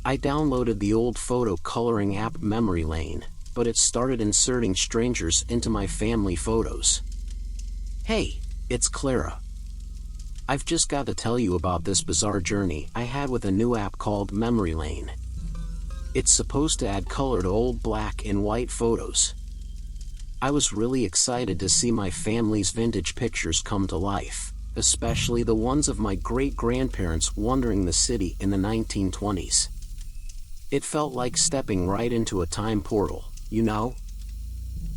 I downloaded the old photo coloring app Memory Lane, but it started inserting strangers into my family photos. Hey, it's Clara. I've just got to tell you about this bizarre journey I had with a new app called Memory Lane. It's supposed to add color to old black and white photos. I was really excited to see my family's vintage pictures come to life, especially the ones of my great-grandparents wandering the city in the 1920s. It felt like stepping right into a time portal, you know?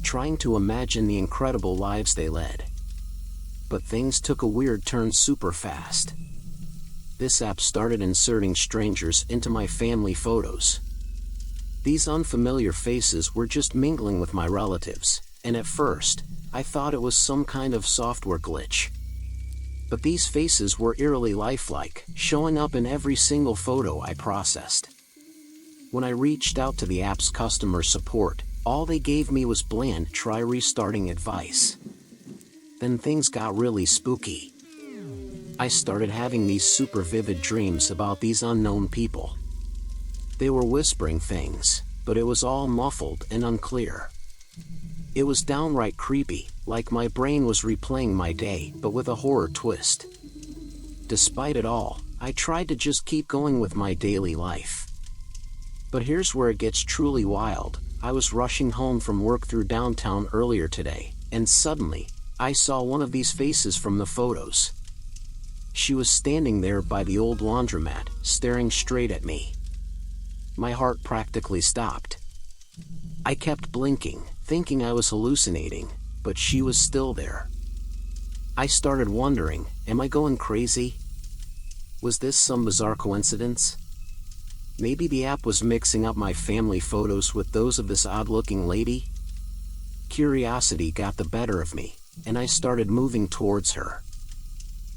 Trying to imagine the incredible lives they led. But things took a weird turn super fast. This app started inserting strangers into my family photos. These unfamiliar faces were just mingling with my relatives, and at first, I thought it was some kind of software glitch. But these faces were eerily lifelike, showing up in every single photo I processed. When I reached out to the app's customer support, all they gave me was bland "try restarting" advice. Then things got really spooky. I started having these super vivid dreams about these unknown people. They were whispering things, but it was all muffled and unclear. It was downright creepy, like my brain was replaying my day, but with a horror twist. Despite it all, I tried to just keep going with my daily life. But here's where it gets truly wild. I was rushing home from work through downtown earlier today, and suddenly, I saw one of these faces from the photos. She was standing there by the old laundromat, staring straight at me. My heart practically stopped. I kept blinking, thinking I was hallucinating, but she was still there. I started wondering, am I going crazy? Was this some bizarre coincidence? Maybe the app was mixing up my family photos with those of this odd-looking lady? Curiosity got the better of me, and I started moving towards her.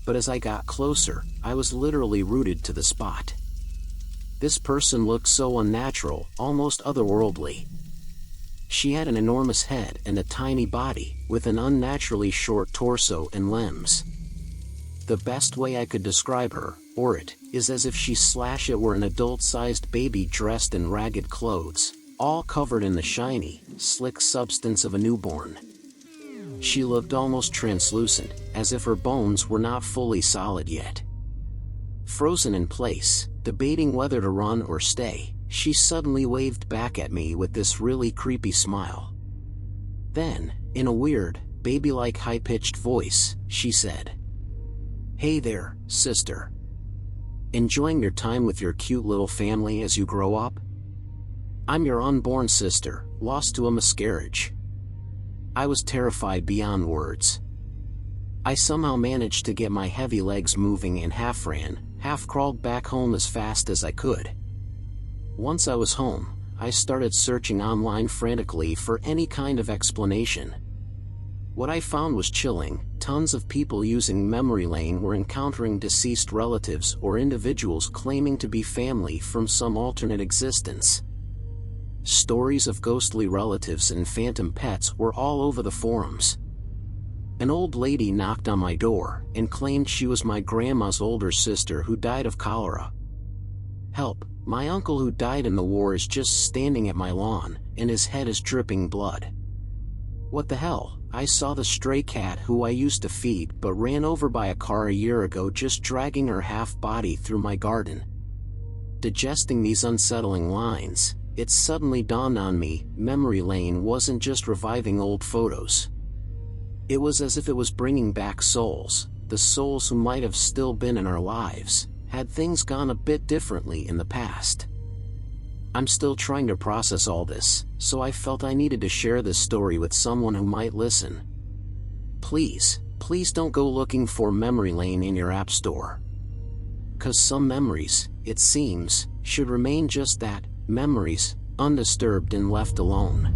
But as I got closer, I was literally rooted to the spot. This person looked so unnatural, almost otherworldly. She had an enormous head and a tiny body, with an unnaturally short torso and limbs. The best way I could describe her, or it, is as if she/it were an adult-sized baby dressed in ragged clothes, all covered in the shiny, slick substance of a newborn. She looked almost translucent, as if her bones were not fully solid yet. Frozen in place, debating whether to run or stay, she suddenly waved back at me with this really creepy smile. Then, in a weird, baby-like high-pitched voice, she said, "Hey there, sister. Enjoying your time with your cute little family as you grow up? I'm your unborn sister, lost to a miscarriage." I was terrified beyond words. I somehow managed to get my heavy legs moving and half ran, half crawled back home as fast as I could. Once I was home, I started searching online frantically for any kind of explanation. What I found was chilling. Tons of people using Memory Lane were encountering deceased relatives or individuals claiming to be family from some alternate existence. Stories of ghostly relatives and phantom pets were all over the forums. An old lady knocked on my door and claimed she was my grandma's older sister who died of cholera. Help, my uncle who died in the war is just standing at my lawn, and his head is dripping blood. What the hell, I saw the stray cat who I used to feed but ran over by a car a year ago just dragging her half-body through my garden. Digesting these unsettling lines, it suddenly dawned on me, Memory Lane wasn't just reviving old photos. It was as if it was bringing back souls, the souls who might have still been in our lives, had things gone a bit differently in the past. I'm still trying to process all this, so I felt I needed to share this story with someone who might listen. Please don't go looking for Memory Lane in your app store. 'Cause some memories, it seems, should remain just that, memories, undisturbed and left alone.